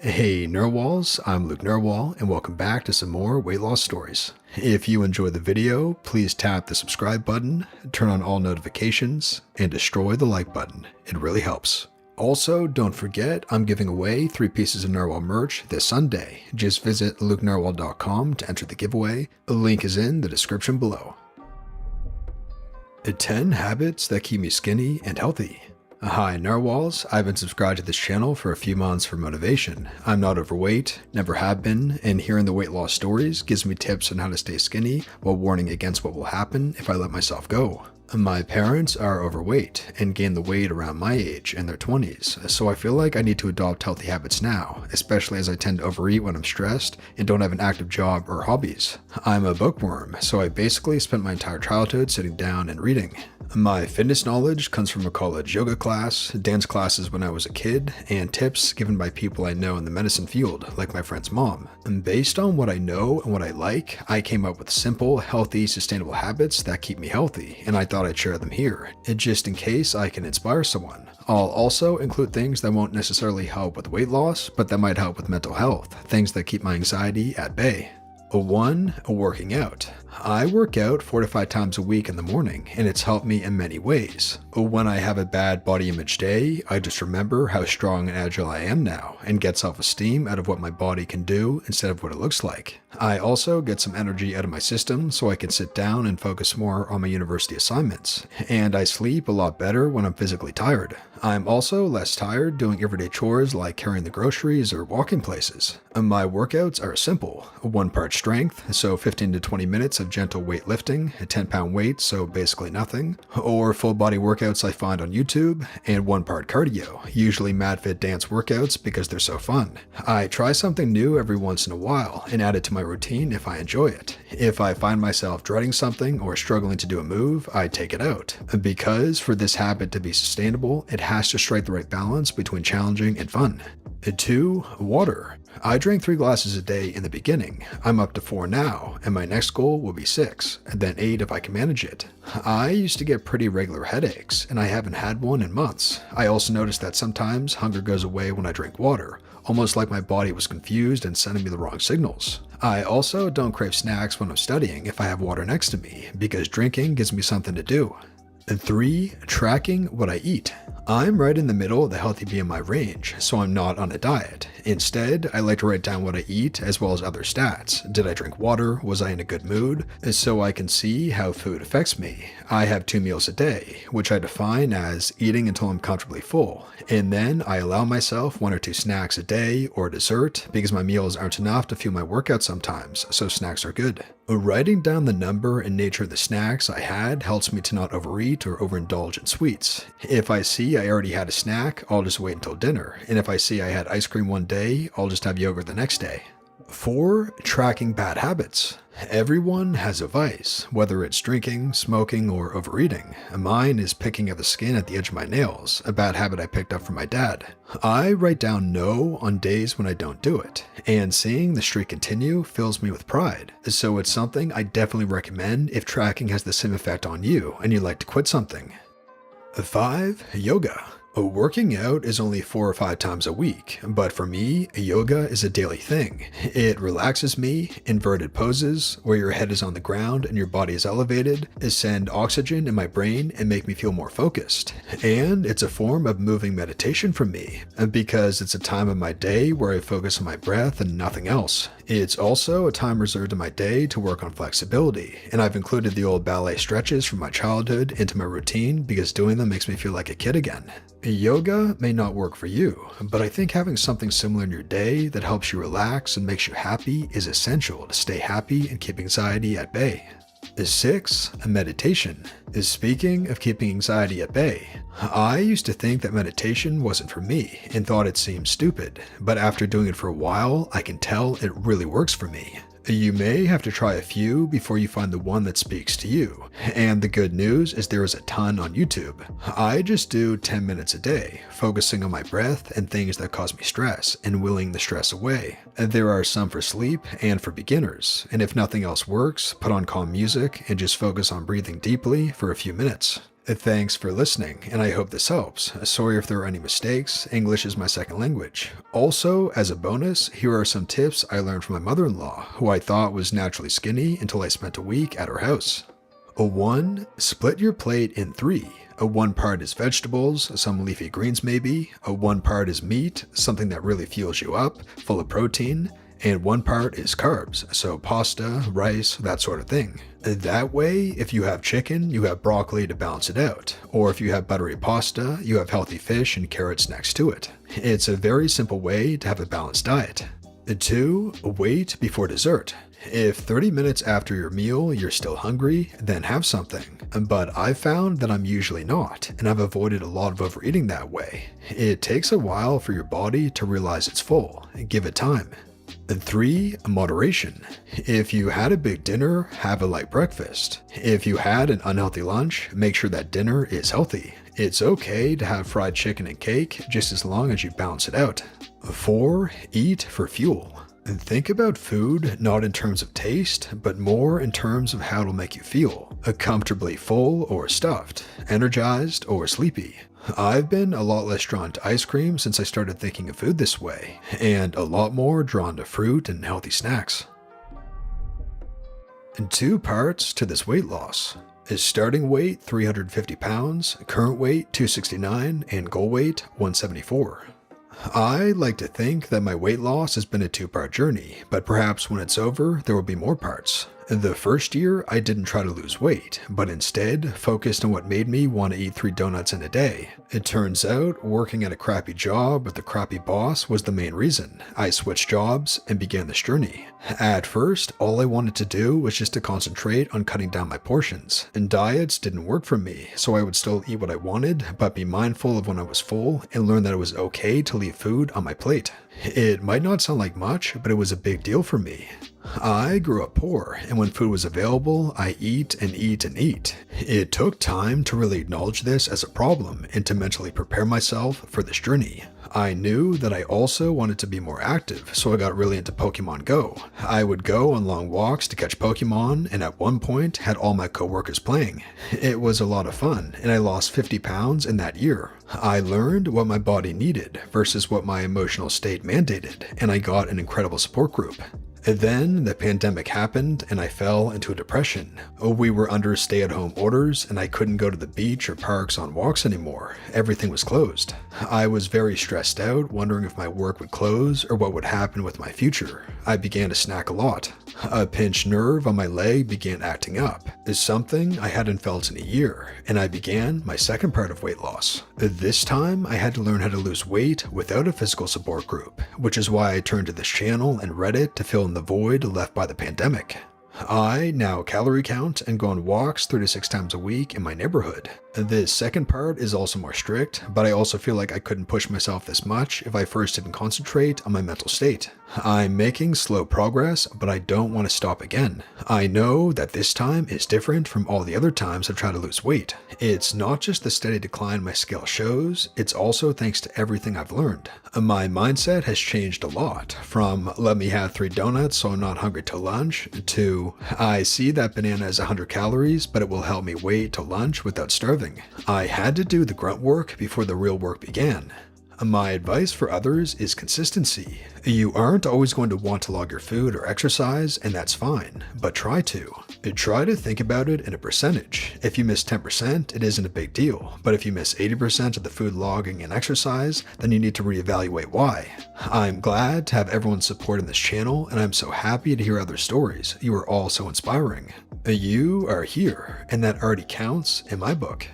Hey Narwhals, I'm Luke Narwhal and welcome back to some more weight loss stories. If you enjoyed the video, please tap the subscribe button, turn on all notifications, and destroy the like button. It really helps. Also, don't forget I'm giving away 3 pieces of Narwhal merch this Sunday. Just visit lukenarwhal.com to enter the giveaway. A link is in the description below. 10 habits that keep me skinny and healthy. Hi Narwhals, I've been subscribed to this channel for a few months for motivation. I'm not overweight, never have been, and hearing the weight loss stories gives me tips on how to stay skinny while warning against what will happen if I let myself go. My parents are overweight and gained the weight around my age in their 20s, so I feel like I need to adopt healthy habits now, especially as I tend to overeat when I'm stressed and don't have an active job or hobbies. I'm a bookworm, so I basically spent my entire childhood sitting down and reading. My fitness knowledge comes from a college yoga class, dance classes when I was a kid, and tips given by people I know in the medicine field, like my friend's mom. And based on what I know and what I like, I came up with simple, healthy, sustainable habits that keep me healthy, and I thought I'd share them here, just in case I can inspire someone. I'll also include things that won't necessarily help with weight loss, but that might help with mental health, things that keep my anxiety at bay. 1. Working out. I work out 4 to 5 times a week in the morning, and it's helped me in many ways. When I have a bad body image day, I just remember how strong and agile I am now, and get self-esteem out of what my body can do instead of what it looks like. I also get some energy out of my system so I can sit down and focus more on my university assignments, and I sleep a lot better when I'm physically tired. I'm also less tired doing everyday chores like carrying the groceries or walking places. My workouts are simple: 1 part strength, so 15 to 20 minutes of gentle weightlifting, a 10-pound weight, so basically nothing, or full body workouts I find on YouTube, and 1 part cardio, usually MadFit dance workouts because they're so fun. I try something new every once in a while and add it to my routine if I enjoy it. If I find myself dreading something or struggling to do a move, I take it out, because for this habit to be sustainable, it has to strike the right balance between challenging and fun. 2. Water. I drank 3 glasses a day in the beginning. I'm up to 4 now, and my next goal will be 6, and then 8 if I can manage it. I used to get pretty regular headaches, and I haven't had one in months. I also noticed that sometimes hunger goes away when I drink water, almost like my body was confused and sending me the wrong signals. I also don't crave snacks when I'm studying if I have water next to me, because drinking gives me something to do. 3. Tracking what I eat. I'm right in the middle of the healthy BMI range, so I'm not on a diet. Instead, I like to write down what I eat as well as other stats. Did I drink water? Was I in a good mood? So I can see how food affects me. I have 2 meals a day, which I define as eating until I'm comfortably full, and then I allow myself 1 or 2 snacks a day or dessert because my meals aren't enough to fuel my workout sometimes, so snacks are good. Writing down the number and nature of the snacks I had helps me to not overeat or overindulge in sweets. If I see I already had a snack, I'll just wait until dinner, and if I see I had ice cream one day, I'll just have yogurt the next day. 4. Tracking bad habits. Everyone has a vice, whether it's drinking, smoking, or overeating. Mine is picking at the skin at the edge of my nails, a bad habit I picked up from my dad. I write down no on days when I don't do it, and seeing the streak continue fills me with pride. So it's something I definitely recommend if tracking has the same effect on you and you'd like to quit something. 5. Yoga. Working out is only 4 or 5 times a week, but for me, yoga is a daily thing. It relaxes me. Inverted poses, where your head is on the ground and your body is elevated, send oxygen in my brain and make me feel more focused. And it's a form of moving meditation for me, because it's a time of my day where I focus on my breath and nothing else. It's also a time reserved in my day to work on flexibility, and I've included the old ballet stretches from my childhood into my routine because doing them makes me feel like a kid again. Yoga may not work for you, but I think having something similar in your day that helps you relax and makes you happy is essential to stay happy and keep anxiety at bay. 6. Meditation. Speaking of keeping anxiety at bay, I used to think that meditation wasn't for me and thought it seemed stupid, but after doing it for a while, I can tell it really works for me. You may have to try a few before you find the one that speaks to you, and the good news is there is a ton on YouTube. I just do 10 minutes a day, focusing on my breath and things that cause me stress and willing the stress away. There are some for sleep and for beginners, and if nothing else works, put on calm music and just focus on breathing deeply for a few minutes. Thanks for listening, and I hope this helps. Sorry if there are any mistakes, English is my second language. Also, as a bonus, here are some tips I learned from my mother-in-law, who I thought was naturally skinny until I spent a week at her house. 1. Split your plate in 3. 1 part is vegetables, some leafy greens maybe. 1 part is meat, something that really fuels you up, full of protein. And 1 part is carbs, so pasta, rice, that sort of thing. That way, if you have chicken, you have broccoli to balance it out. Or if you have buttery pasta, you have healthy fish and carrots next to it. It's a very simple way to have a balanced diet. 2. Wait before dessert. If 30 minutes after your meal you're still hungry, then have something. But I've found that I'm usually not, and I've avoided a lot of overeating that way. It takes a while for your body to realize it's full. Give it time. 3. Moderation. If you had a big dinner, have a light breakfast. If you had an unhealthy lunch, make sure that dinner is healthy. It's okay to have fried chicken and cake, just as long as you balance it out. 4. Eat for fuel. Think about food not in terms of taste, but more in terms of how it'll make you feel. Comfortably full or stuffed, energized or sleepy. I've been a lot less drawn to ice cream since I started thinking of food this way, and a lot more drawn to fruit and healthy snacks. 2 parts to this weight loss. Starting weight 350 pounds, current weight 269, and goal weight 174. I like to think that my weight loss has been a 2-part journey, but perhaps when it's over, there will be more parts. The first year, I didn't try to lose weight, but instead focused on what made me want to eat 3 donuts in a day. It turns out, working at a crappy job with a crappy boss was the main reason. I switched jobs and began this journey. At first, all I wanted to do was just to concentrate on cutting down my portions, and diets didn't work for me, so I would still eat what I wanted, but be mindful of when I was full and learn that it was okay to leave food on my plate. It might not sound like much, but it was a big deal for me. I grew up poor, and when food was available, I eat and eat and eat. It took time to really acknowledge this as a problem and to mentally prepare myself for this journey. I knew that I also wanted to be more active, so I got really into Pokemon Go. I would go on long walks to catch Pokemon, and at one point had all my coworkers playing. It was a lot of fun, and I lost 50 pounds in that year. I learned what my body needed versus what my emotional state mandated, and I got an incredible support group. Then the pandemic happened and I fell into a depression. We were under stay-at-home orders and I couldn't go to the beach or parks on walks anymore. Everything was closed. I was very stressed out, wondering if my work would close or what would happen with my future. I began to snack a lot. A pinched nerve on my leg began acting up, something I hadn't felt in a year, and I began my second part of weight loss. This time, I had to learn how to lose weight without a physical support group, which is why I turned to this channel and Reddit to fill in the void left by the pandemic. I now calorie count and go on walks 3 to 6 times a week in my neighborhood. This second part is also more strict, but I also feel like I couldn't push myself this much if I first didn't concentrate on my mental state. I'm making slow progress, but I don't want to stop again. I know that this time is different from all the other times I've tried to lose weight. It's not just the steady decline my scale shows, it's also thanks to everything I've learned. My mindset has changed a lot, from let me have 3 donuts so I'm not hungry till lunch, to I see that banana is 100 calories, but it will help me wait till lunch without starving. I had to do the grunt work before the real work began. My advice for others is consistency. You aren't always going to want to log your food or exercise, and that's fine, but try to. Try to think about it in a percentage. If you miss 10%, it isn't a big deal, but if you miss 80% of the food logging and exercise, then you need to reevaluate why. I'm glad to have everyone's support in this channel, and I'm so happy to hear other stories. You are all so inspiring. You are here, and that already counts in my book.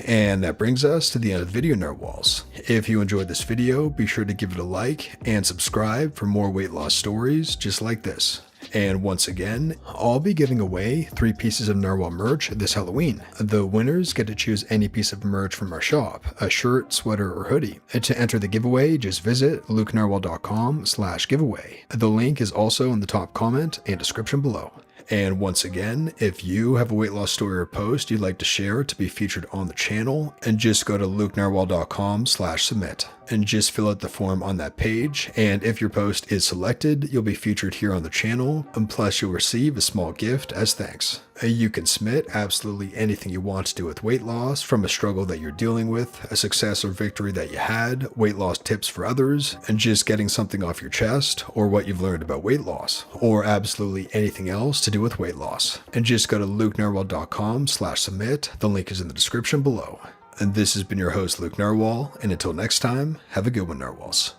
And that brings us to the end of the video, Narwhals. If you enjoyed this video, be sure to give it a like and subscribe for more weight loss stories just like this. And once again, I'll be giving away 3 pieces of Narwhal merch this Halloween. The winners get to choose any piece of merch from our shop, a shirt, sweater, or hoodie. To enter the giveaway, just visit lukenarwhal.com/giveaway. The link is also in the top comment and description below. And once again, if you have a weight loss story or post you'd like to share to be featured on the channel, and just go to lukenarwhal.com/submit. and just fill out the form on that page, and if your post is selected, you'll be featured here on the channel, and plus you'll receive a small gift as thanks. You can submit absolutely anything you want to do with weight loss, from a struggle that you're dealing with, a success or victory that you had, weight loss tips for others, and just getting something off your chest, or what you've learned about weight loss, or absolutely anything else to do with weight loss. And just go to lukenarwhal.com/submit, the link is in the description below. And this has been your host Luke Narwhal, and until next time, have a good one, Narwhals.